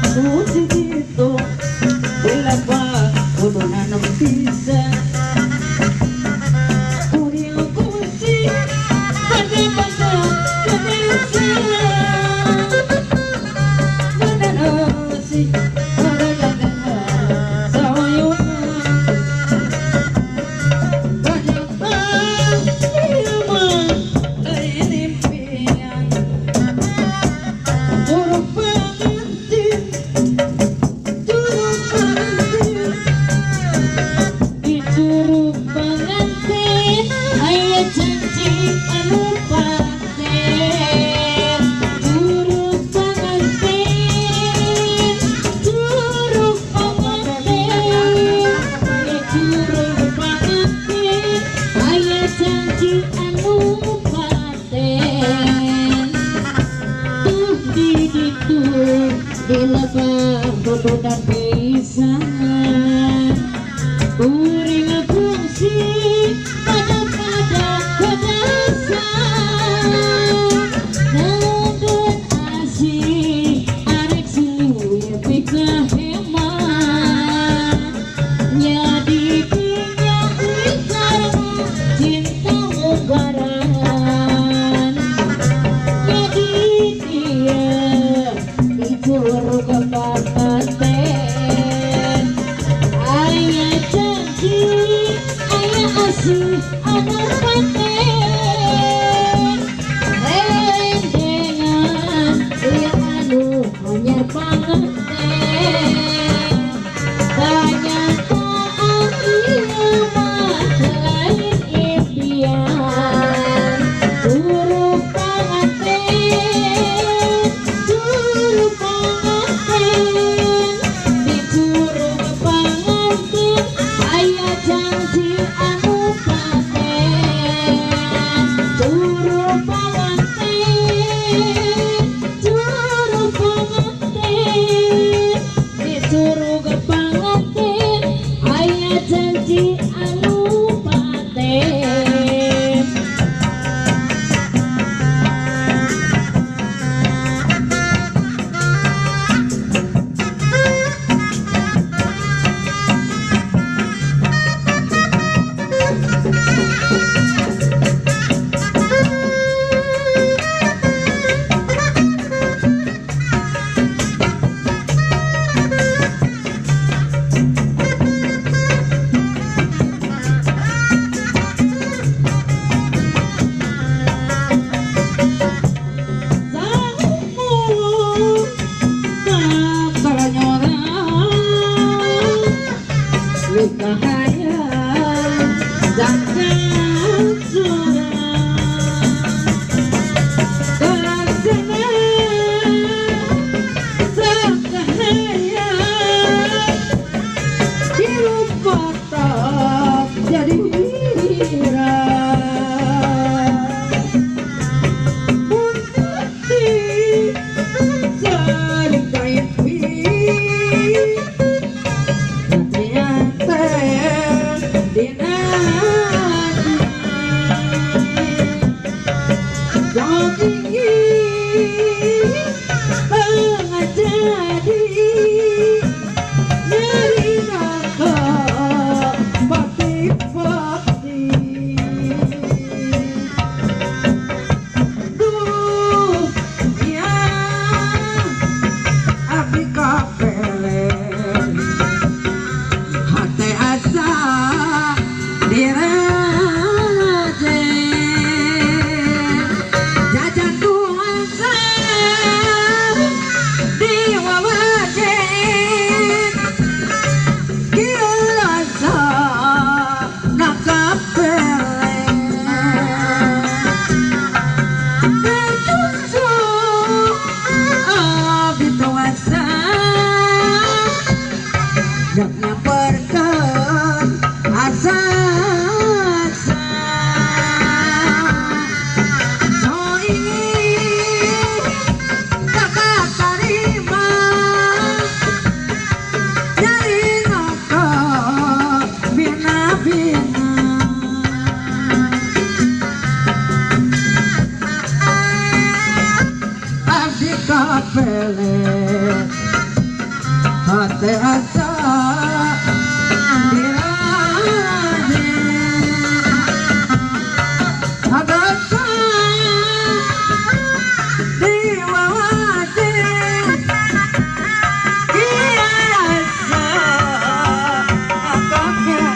Suci gitu bila pa kudu nanam bisa kuri kusi pada pada bisa dan nasi pada pada sayur banyak ilmu ini pian turun pengantin Curug pengantin aya janji anu paten Curug pengantin Curug pengantin Curug pengantin aya janji anu paten Tuh di ditu dilebah kudunan pisan Uring fungsi pada kedasan Nandun asih arek siluye pika hemat Nyadi dinya wikarmu cinta mubaran Nyadi dia dicurug kepaten Ayah janji, ayah asih, anak paten Rendengan, dia anu hanya panganten Banyak taat ilmah lain impian Curug panganten, curug panganten Di curug panganten ayah janji anu paten teh asa diraje agasa diwawaje kiasa kakek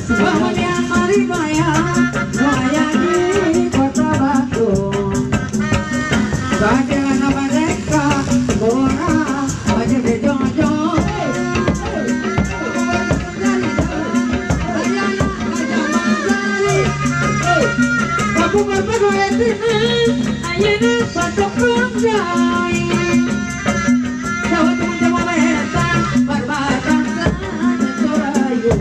Kemudian mari bayar wayang kota Batu bagaimana mereka orang wajib dijojo Kamu bapak goyang ayeuna patok runjai Jawa teman-teman wetan barbatan Surayu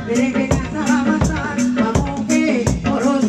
Mereka sahabatan pamuki urus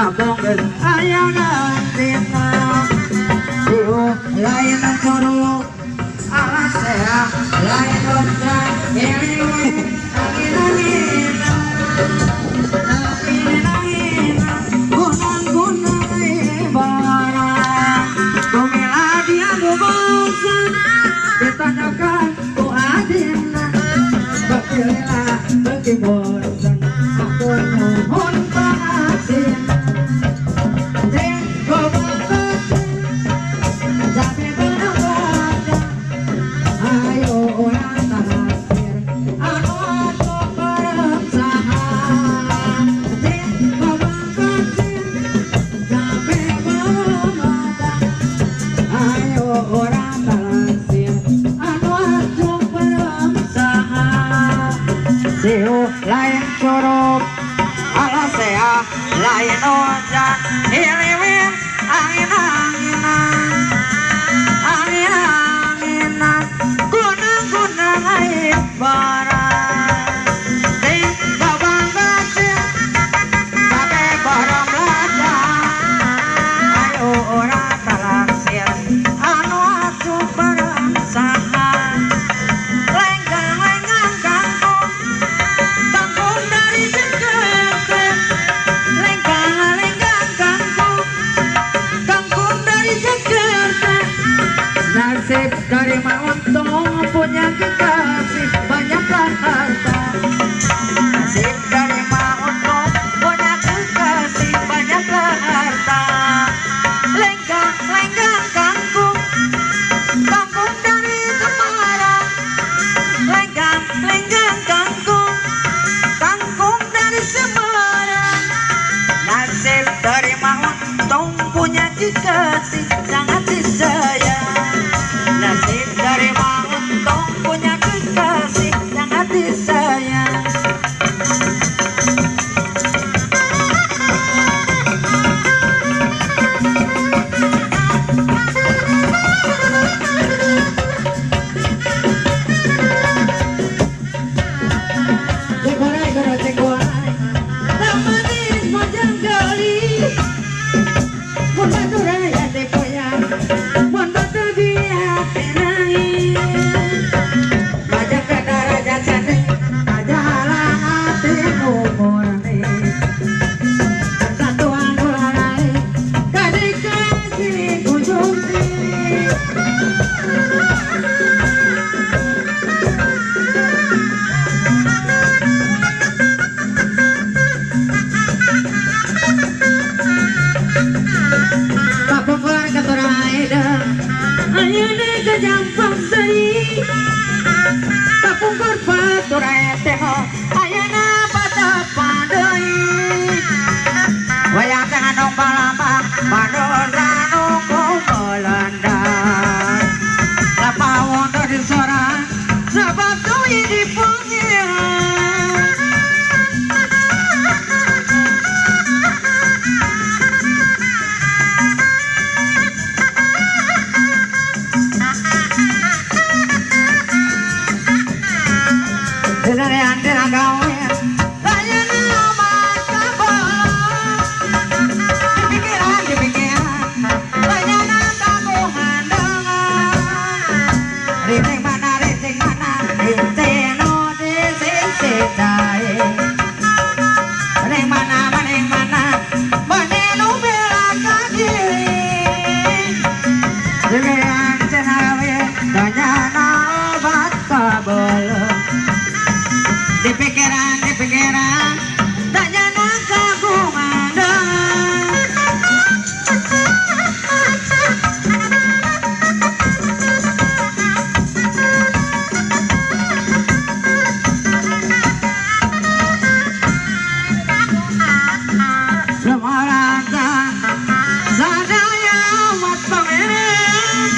Sabong ayana dina Iu lain curug alasea lain otra ini angin-angin angin-angin gunung-gunung ibarat kumila dia bosan ditanyakan ku adina bakililah bagi bosan aku mohon pangasin lain curug alasea lain ojan hiliwin angin-anginan angin-anginan gunung-gunung ibarat di babang kecil tapi barang belajar ayo orang talaksir anu asup barang sahan lenggang-lenggang kangkung kangkung dari Jakarta lenggang-lenggang kangkung dari Jakarta nasib dari Mauntung punya kekasih banyaklah harta nasib dari Mauntung punya kekasih banyaklah harta lenggang-lenggang kangkung dari Semarang lenggang-lenggang kangkung dari Semarang nasib dari Mauntung punya kekasih sangat disayang nasib dari Mauntung punya kekasih sangat disayang jampang dari kapungkur paturai teho ayana patapa deui wayang tanganong palambang padosa nu Belanda lapawon dari sorang sebab deui di pengiran di pikiran tanya nak kagungan Semarang sadaya amat pangeran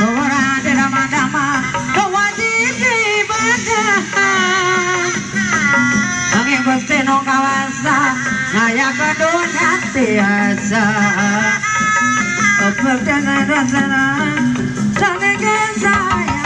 orang di dama-dama kewajib ibadah angin gusti nu kawasa ngaya ke dunia tiasa perjalanan rasana sanege saya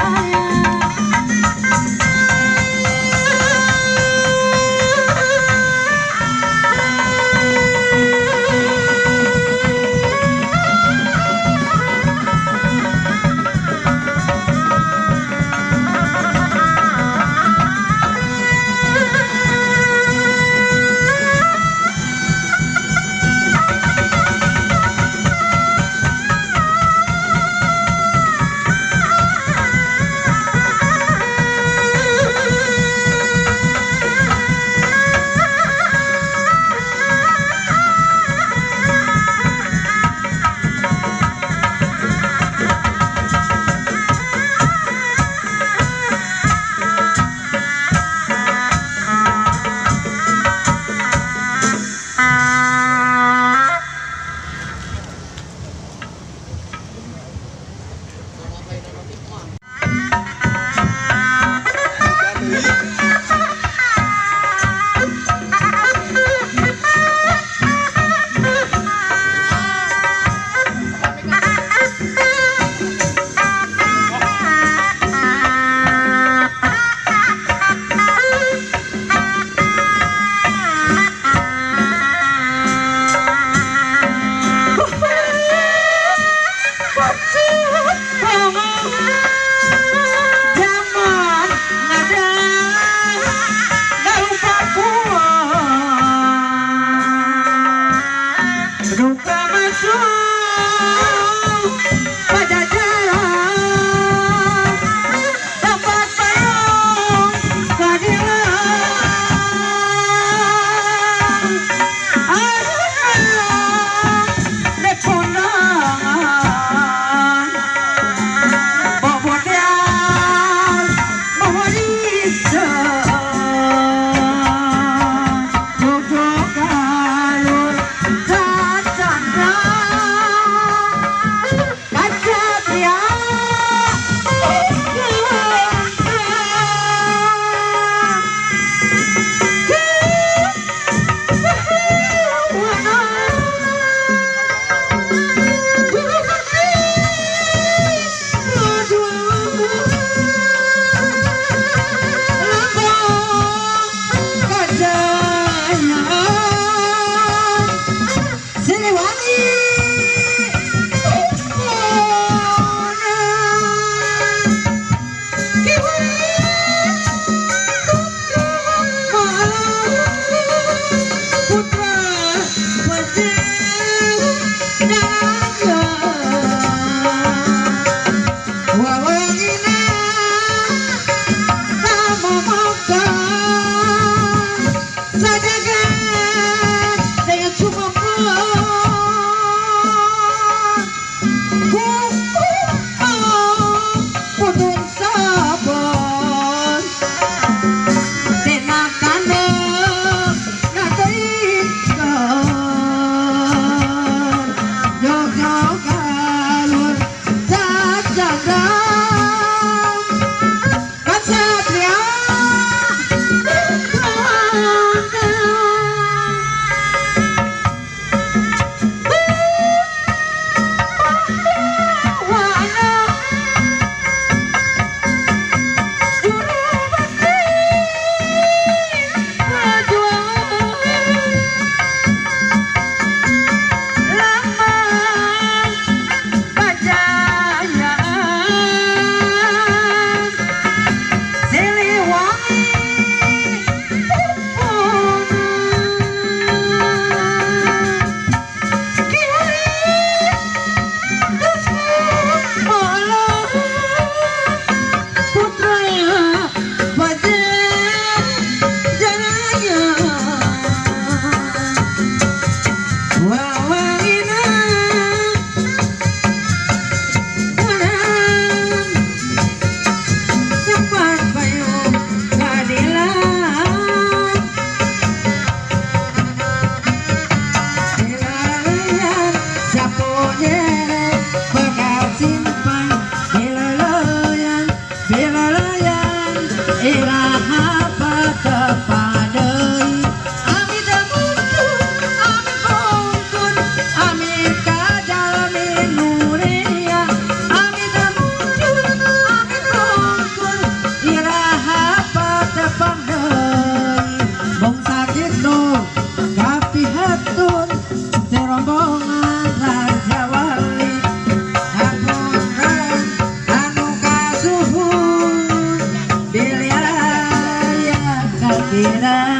Ira